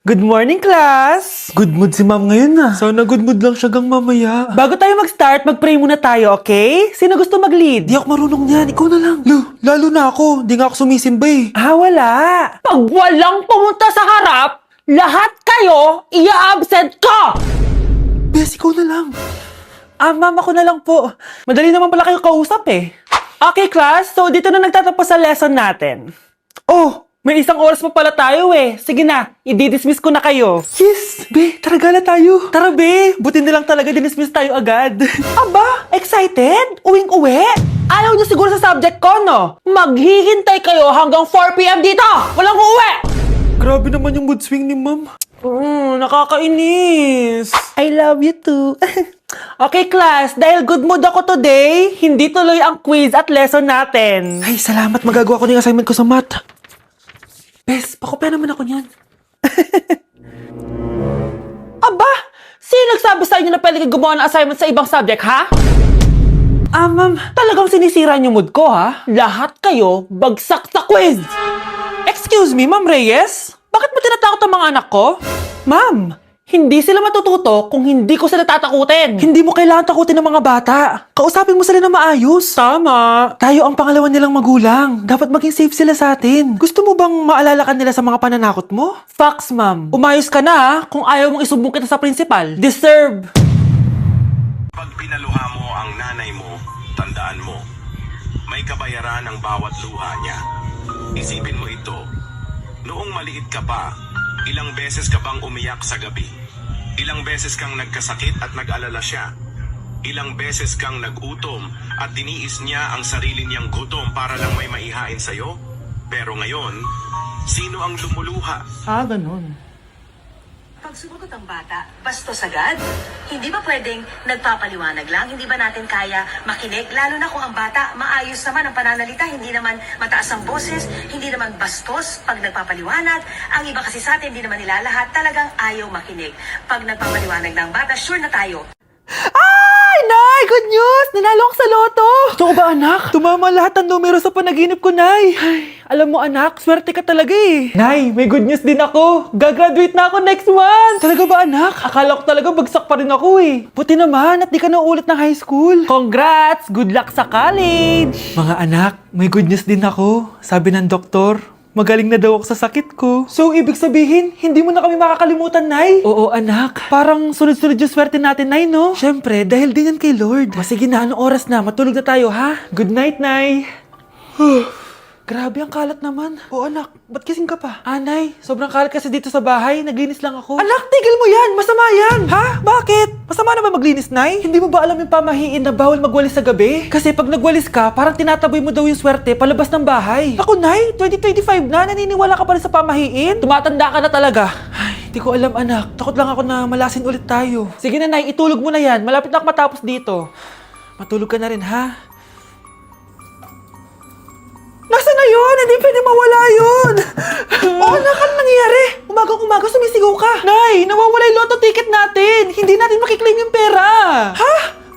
Good morning, class! Good mood si ma'am ngayon na. Sana good mood lang siya gang mamaya. Bago tayo mag-start, mag-pray muna tayo, okay? Sino gusto mag-lead? Di ako marunong niyan, ikaw na lang. Lalo na ako, di nga ako sumisimba eh. Wala. Pag walang pumunta sa harap, lahat kayo ia-absent ko! Bes, ikaw na lang. Ma'am, ako na lang po. Madali naman pala kayo kausap eh. Okay, class, so dito na nagtatapos sa lesson natin. Oh, may isang oras pa pala tayo eh. Sige na, i-dismiss ko na kayo. Yes, be, tara gala tayo. Tara be, buti na lang talaga dinismiss tayo agad. Aba, excited? Uwing-uwi? Ayaw niyo siguro sa subject ko, no? Maghihintay kayo hanggang 4 p.m. dito! Walang uuwi! Grabe naman yung mood swing ni ma'am. Nakakainis. I love you too. Okay, class, dahil good mood ako today, hindi tuloy ang quiz at lesson natin. Ay, salamat. Magagawa ko ng assignment ko sa math. Bes, pakopya naman ako niyan. Aba! Sino nagsabi sa inyo na pwede kayo gumawa ng assignment sa ibang subject, ha? Ma'am. Talagang sinisira niyo mood ko, ha? Lahat kayo bagsak sa quiz! Excuse me, Ma'am Reyes? Bakit mo tinatakot ang mga anak ko? Ma'am, Hindi sila matututo kung hindi ko sila tatakutin. hindi mo kailangan takutin ng mga bata. Kausapin mo sila na maayos. Tama. Tayo ang pangalawa nilang magulang. Dapat maging safe sila sa atin. Gusto mo bang maalala ka nila sa mga pananakot mo? Facts, ma'am. Umayos ka na, ha? Kung ayaw mong isumbong kita sa principal. Deserve. Pag pinaluha mo ang nanay mo, tandaan mo, may kabayaran ang bawat luha niya. Isipin mo ito, noong maliit ka pa, ilang beses ka bang umiyak sa gabi? Ilang beses kang nagkasakit at nag-alala siya? Ilang beses kang nagutom at tiniis niya ang sarili niyang gutom para lang may maihain sa'yo? Pero ngayon, sino ang lumuluha? Ganun. Pag sumagot ang bata, bastos agad? Hindi ba pwedeng nagpapaliwanag lang? Hindi ba natin kaya makinig? Lalo na kung ang bata, maayos naman ang pananalita, hindi naman mataas ang boses, hindi naman bastos pag nagpapaliwanag. Ang iba kasi sa atin, hindi naman nila lahat talagang ayaw makinig. Pag nagpapaliwanag ng bata, sure na tayo. Ay, Nay! Good news! Nanalo ako sa loto! Totoo ba, anak? Tumama lahat ng numero sa panaginip ko, Nay. Ay, alam mo, anak, swerte ka talaga eh. Nay, may good news din ako. Gagraduate na ako next month. Talaga ba, anak? Akala ko talaga bagsak pa rin ako eh. Buti naman at di ka na ulit ng high school. Congrats! Good luck sa college! Mga anak, may good news din ako. Sabi ng doktor, magaling na daw ako sa sakit ko. So, ibig sabihin, hindi mo na kami makakalimutan, Nay? Oo, anak. Parang sunod-sunod yung swerte natin, Nay, no? Siyempre, dahil din yan kay Lord. Sige na, anong oras na? Matulog na tayo, ha? Good night, Nay. Grabe, ang kalat naman. Oo, anak. Ba't kising ka pa? Nay, sobrang kalat kasi dito sa bahay. Naglinis lang ako. Anak, tigil mo yan! Masama yan! Ha? Bakit? Masama na ba maglinis, Nay? Hindi mo ba alam yung pamahiin na bawal magwalis sa gabi? Kasi pag nagwalis ka, parang tinataboy mo daw yung swerte palabas ng bahay. Ako, Nay, 2025 na. Naniniwala ka pa rin sa pamahiin? Tumatanda ka na talaga. Ay, di ko alam, anak. Takot lang ako na malasin ulit tayo. Sige na, Nay, itulog mo na yan. Malapit na ako matapos dito. Matulog ka na rin, ha? Nasaan na yun? Hindi pwede mawala yun! Oo, anak, ano nangyayari? Umagang-umaga sumisigaw ka. Nay, nawawala yung lotto ticket natin. Hindi natin makiklaim yung pera. Ha?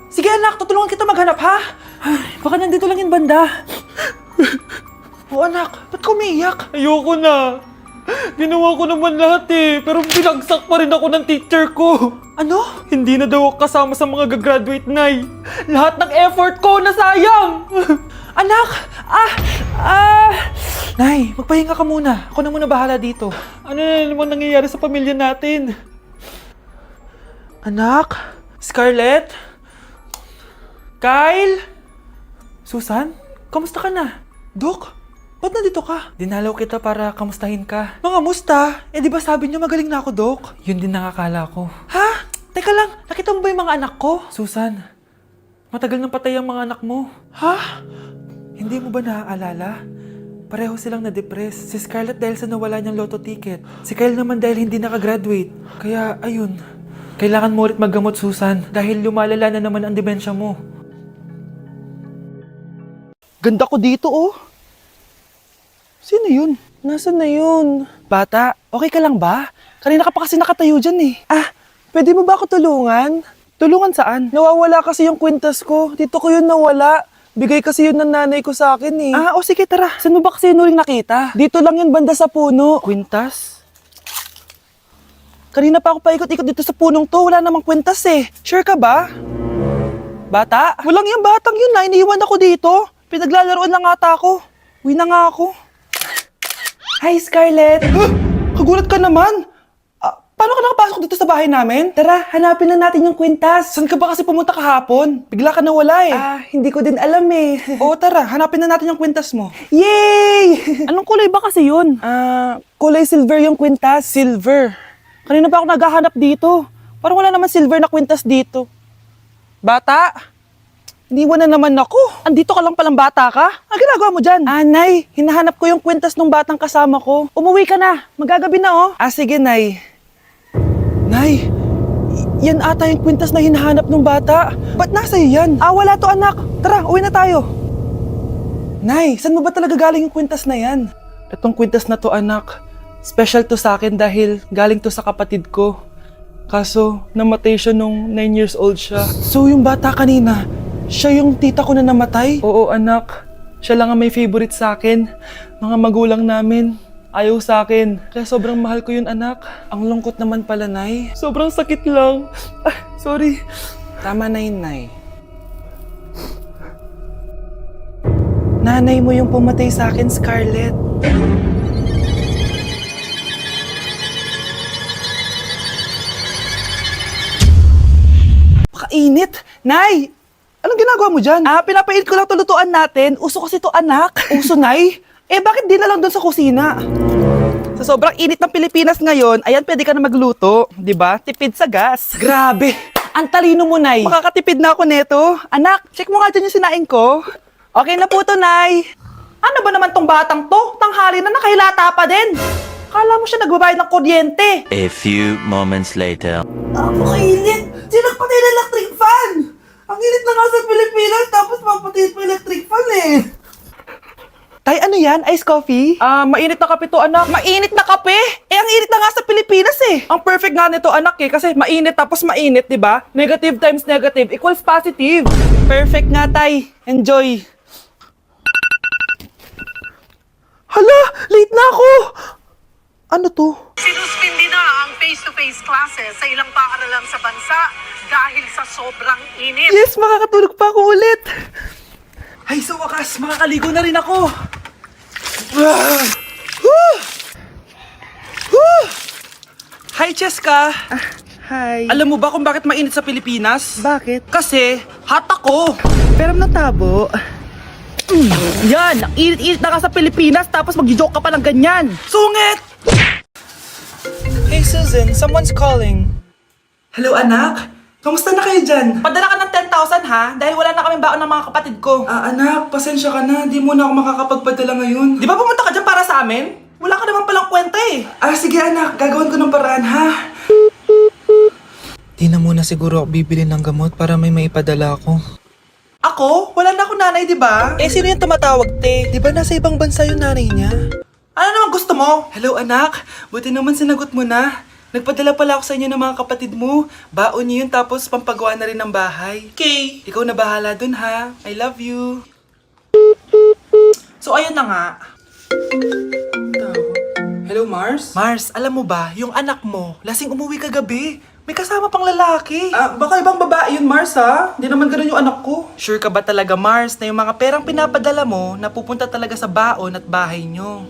Sige anak, tutulungan kita maghanap, ha? Ay, baka nandito lang yung banda. Oo anak, ba't ka umiiyak? Ayoko na. Ginawa ko naman lahat eh, pero binagsak pa rin ako ng teacher ko. Ano? Hindi na daw ako kasama sa mga gagraduate, Nay. Lahat ng effort ko nasayang. Anak! Nay, magpahinga ka muna. Ako na muna bahala dito. Ano na naman nangyayari sa pamilya natin? Anak? Scarlett? Kyle? Susan? Kamusta ka na? Dok? Ba't nandito ka? Dinalaw kita para kamustahin ka. Mga musta? Di ba sabi niyo magaling na ako, Dok? Yun din nakakala ko. Ha? Teka lang, nakita mo ba yung mga anak ko? Susan, matagal nang patay ang mga anak mo. Ha? Hindi mo ba naaalala? Pareho silang na-depress. Si Scarlett dahil sa nawala niyang lotto ticket. Si Kyle naman dahil hindi nakagraduate. Kaya, ayun. Kailangan mo ulit maggamot, Susan. Dahil lumalala na naman ang demensya mo. Ganda ko dito, oh. Sino yun? Nasaan na yun? Bata, okay ka lang ba? Kanina ka pa kasi nakatayo dyan eh. Pwede mo ba ako tulungan? Tulungan saan? Nawawala kasi yung kwintas ko. Dito ko yun nawala. Bigay kasi yun ng nanay ko sa akin eh. O sige tara. Saan mo ba kasi yun uling nakita? Dito lang yun banda sa puno. Kwintas? Kanina pa ako paikot-ikot dito sa punong to. Wala namang kwintas eh. Sure ka ba? Bata? Walang yung batang yun na. Iniwan ako dito. Pinaglalaroan lang ata ako. Uwi na nga ako. Hi, Scarlett. Kagulat ka naman. Paano ka nakapasok dito sa bahay namin? Tara, hanapin lang natin yung kwintas. Saan ka ba kasi pumunta kahapon? Bigla ka nawala eh. Hindi ko din alam eh. Oo, tara, hanapin na natin yung kwintas mo. Yay! Anong kulay ba kasi yun? Kulay silver yung kwintas. Silver? Kanina pa ako naghahanap dito. Parang wala naman silver na kwintas dito. Bata? Iniwan na naman ako. Andito ka lang palang bata ka? Ang ginagawa mo dyan? Nay, hinahanap ko yung kwintas ng batang kasama ko. Umuwi ka na. Magagabi na oh. Sige, Nay. Nay, yan ata yung kwintas na hinahanap ng bata. Ba't nasa iyo yan? Wala to anak. Tara, uwi na tayo. Nay, saan mo ba talaga galing yung kwintas na yan? Itong kwintas na to anak, special to sa akin dahil galing to sa kapatid ko. Kaso, namatay siya nung 9 years old siya. So yung bata kanina, siya yung tita ko na namatay? Oo anak, siya lang ang may favorite sa akin. Mga magulang namin. Ayaw sa akin. Kaya sobrang mahal ko yun, anak. Ang lungkot naman pala, Nay. Sobrang sakit lang. Sorry. Tama na yun, Nay. Nanay mo yung pumatay sa akin, Scarlett. Pakainit! Nay! Anong ginagawa mo dyan? Pinapait ko lang to lutuan natin. Uso kasi to, anak. Uso, Nay? Bakit di na lang doon sa kusina? Sa sobrang init ng Pilipinas ngayon, ayan, pwede ka na magluto. Di ba? Tipid sa gas. Grabe! Ang talino mo, Nay. Makakatipid na ako neto. Anak, check mo nga dyan yung sinaing ko. Okay na po to, Nay. Ano ba naman tong batang to? Tanghali na nakahilata pa din. Kala mo siya nagbabayad ng kuryente. A few moments later. Napakainit! Sinagpatay na electric fan! Ang init na nga sa Pilipinas, tapos mapatay pa electric fan eh. Tay, ano yan? Ice coffee? Mainit na kape to, anak. Mainit na kape? Ang init na nga sa Pilipinas eh. Ang perfect nga nito, anak eh. Kasi mainit tapos mainit, di ba? Negative times negative equals positive. Perfect nga, Tay. Enjoy. Hala! Late na ako! Ano to? Sinuspindi na ang face-to-face classes sa ilang paaralan sa bansa dahil sa sobrang init. Yes, makakatulog pa ako ulit. Ay, sa wakas, makakaligo na rin ako. Hi, Cheska. Hi. Alam mo ba kung bakit mainit sa Pilipinas? Bakit? Kasi, hot ako. Pero natabo. Yan, ang init-init na ka sa Pilipinas tapos mag-joke ka pa ng ganyan. Sungit! Hey, Susan, someone's calling. Hello, anak. Kamusta na kayo dyan? Padala ka ng 10,000 ha? Dahil wala na kaming baon ng mga kapatid ko. Anak, pasensya ka na. Di mo na ako makakapagpadala ngayon. Di ba pumunta ka dyan para sa amin? Wala ka naman palang kwenta eh. Sige anak, gagawin ko ng paraan ha. Di na muna siguro ako bibili ng gamot para may maipadala ako. Ako? Wala na ako nanay, di ba? Sino yung tumatawag, te? Di ba nasa ibang bansa yung nanay niya? Ano naman gusto mo? Hello anak, buti naman sinagot mo na. Nagpadala pala ako sa inyo ng mga kapatid mo. Baon niyo yun tapos pampagawa na rin ng bahay. Okay. Ikaw na bahala dun ha. I love you. So ayun na nga. Hello Mars? Mars, alam mo ba, yung anak mo, lasing umuwi kagabi. May kasama pang lalaki. Baka ibang babae yun Mars ha. Hindi naman ganun yung anak ko. Sure ka ba talaga Mars na yung mga perang pinapadala mo napupunta talaga sa baon at bahay nyo?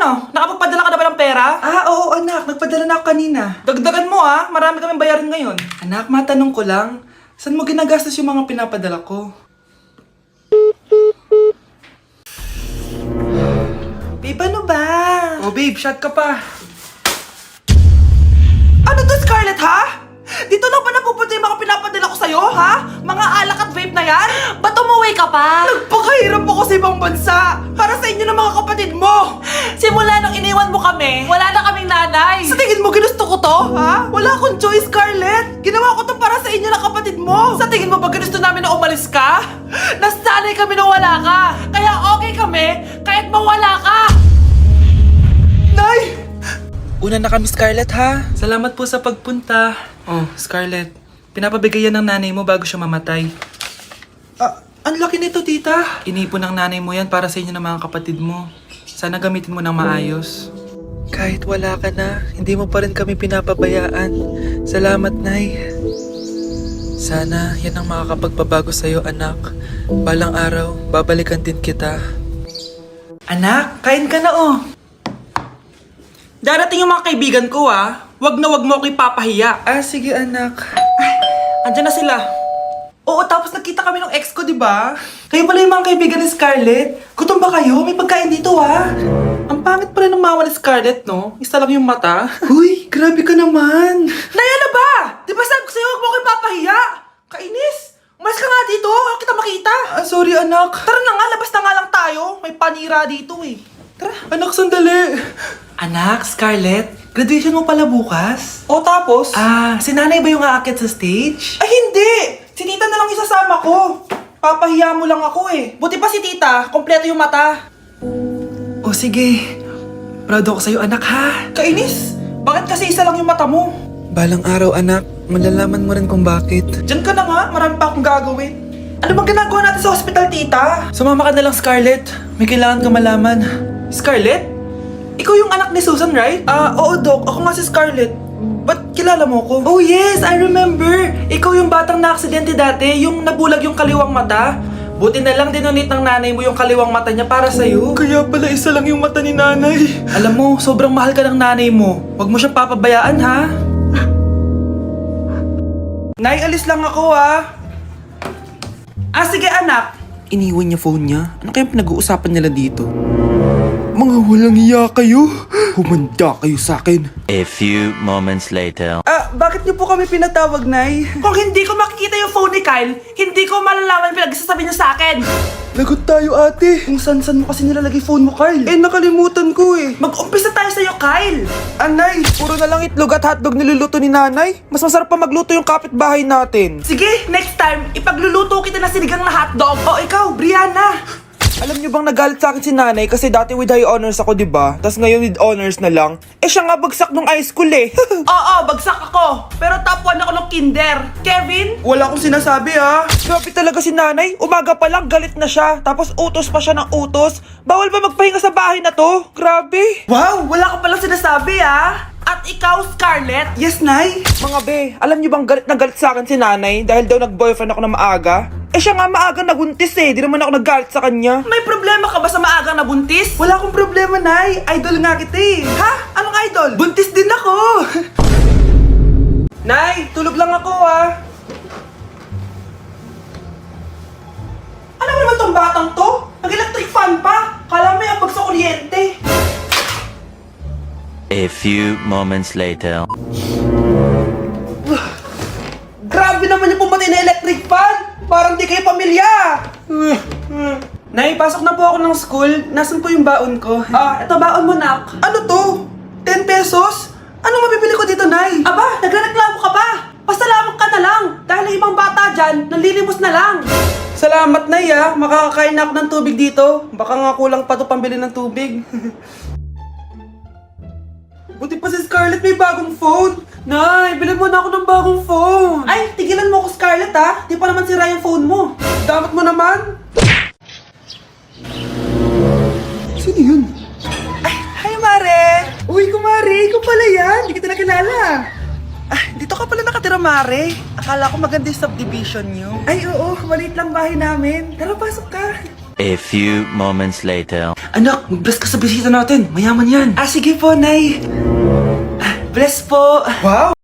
Ano? Nakapagpadala ka na ba ng pera? Oo anak, nagpadala na ako kanina. Dagdagan mo marami kaming bayarin ngayon. Anak, matanong ko lang, saan mo ginagastos yung mga pinapadala ko? Babe, ano ba? Babe, shot ka pa. Ano to, Scarlett, ha? Dito lang ba napupunta yung mga pinapadala ko sa'yo, ha? Mga alak at vape na yan? Ba't umuwi ka pa? Nagpakahirap ako sa ibang bansa para sa inyo ng mga kapatid mo. Simula nung iniwan mo kami, wala na kaming nanay. Sa tingin mo ginusto ko to, ha? Wala akong choice, Scarlett. Ginawa ko to para sa inyo ng kapatid mo. Sa tingin mo ba ginusto namin na umalis ka? Nasanay kami na wala ka. Kaya okay kami kahit mawala ka. Nay! Una na kami, Scarlett, ha? Salamat po sa pagpunta. Scarlett, pinapabigay yan ng nanay mo bago siya mamatay. Ang laki nito, tita. Inipon ng nanay mo yan para sa inyo ng mga kapatid mo. Sana gamitin mo ng maayos. Kahit wala ka na, hindi mo pa rin kami pinapabayaan. Salamat, Nay. Sana yan ang makakapagpabago sa'yo, anak. Balang araw, babalikan din kita. Anak, kain ka na oh. Darating yung mga kaibigan ko Wag na wag mo ako ipapahiya. Ah, sige anak. Andyan na sila. Oo, tapos nakita kami ng ex ko, di ba? Kayo pala yung mga kaibigan ni Scarlett. Gutom ba kayo? May pagkain dito, Ang pangit pala ng mama ni Scarlett, no? Isa lang yung mata. Uy, grabe ka naman. Naya na ba? Di ba sabi ko sa'yo, huwag mo ko ipapahiya? Kainis! Umalis ka nga dito, huwag kita makita. Ah, sorry anak. Tara na nga, labas na nga lang tayo. May panira dito Tara. Anak, sandali. Anak, Scarlett, graduation mo pala bukas? O tapos? Si nanay ba yung aakyat sa stage? Ay, hindi! Si tita na lang isasama ko. Papahiya mo lang ako Buti pa si tita, kompleto yung mata. O sige. Proud ako sa'yo anak ha. Kainis! Bakit kasi isa lang yung mata mo? Balang araw anak, malalaman mo rin kung bakit. Diyan ka na nga, marami pa akong gagawin. Ano bang ginagawa natin sa hospital, tita? Sumama ka na lang Scarlett. May kailangan ka malaman. Scarlett? Ikaw yung anak ni Susan, right? Oo, Doc. Ako nga si Scarlett. Ba't kilala mo ko? Oh, yes! I remember! Ikaw yung batang na-aksidente dati, yung nabulag yung kaliwang mata. Buti na lang dinonate ng nanay mo yung kaliwang mata niya para sa'yo. Kaya pala isa lang yung mata ni nanay. Alam mo, sobrang mahal ka ng nanay mo. Huwag mo siyang papabayaan, ha? Nay, alis lang ako, sige, anak. Iniwan niya phone niya? Ano kayang pinag-uusapan nila dito? Mga walang iya kayo. Humanda kayo sa akin. A few moments later. Bakit niyo po kami pinatawag, Nay? Kung hindi ko makikita yung phone ni Kyle, hindi ko malalaman pinagsasabi niya sa akin. Lagot tayo ate. Kung san-san mo kasi nilalagay phone mo, Kyle? Nakalimutan ko Mag-umpisa tayo sa'yo, Kyle. Anay, puro na lang itlog at hotdog niluluto ni nanay. Mas masarap pa magluto yung kapitbahay natin. Sige, next time, ipagluluto kita ng sinigang na hotdog. O ikaw, Brianna. Alam niyo bang nagalit sa akin si nanay kasi dati with high honors ako, di ba? Tapos ngayon with honors na lang. Siya nga bagsak nung high school Oo, bagsak ako. Pero top 1 ako ng kinder. Kevin? Wala akong sinasabi Grabe talaga si nanay. Umaga pa lang galit na siya. Tapos utos pa siya ng utos. Bawal ba magpahinga sa bahay na to? Grabe. Wow, wala ka palang sinasabi, At ikaw, Scarlett? Yes, Nay. Mga be, alam niyo bang galit na galit sa akin si nanay dahil daw nag-boyfriend ako na maaga? Siya nga maaga nabuntis Di naman ako naggalit sa kanya. May problema ka ba sa maagang nabuntis? Wala akong problema, Nay. Idol nga kita Ha? Anong idol? Buntis din ako. Nay, tulog lang ako Ano naman tong batang to? Nag-electric fan pa. Kala mo yung sa kuryente. A few moments later. Grabe naman yung pumatay na electric fan. Parang di kayo pamilya. Nay, pasok na po ako ng school. Nasaan po yung baon ko? Ito baon mo, nak. Ano to? 10 pesos? Anong mabibili ko dito, Nay? Aba, nagrereklamo ka pa. Pasalamat ka na lang. Dahil yung ibang bata dyan, nanlilimos na lang. Salamat, Nay, Makakakain na ako ng tubig dito. Baka nga kulang pa to pambili ng tubig. Buti pa si Scarlett may bagong phone. Nay, bilhin mo na ako ng bagong phone. Ay, tigilan mo ako, Scarlett, Di pa naman sira yung phone mo. Damat mo naman. Sino yun? Hi, Mare! Uy, kumare, ikaw pala yan. Hindi kita nakilala. Dito ka pala nakatira, Mare. Akala ko maganda yung subdivision nyo. Ay, oo. Maliit lang bahay namin. Tara, pasok ka. A few moments later. Anak, mag-bless ka sa bisita natin. Mayaman yan. Sige po, Nay. Bless po. Wow!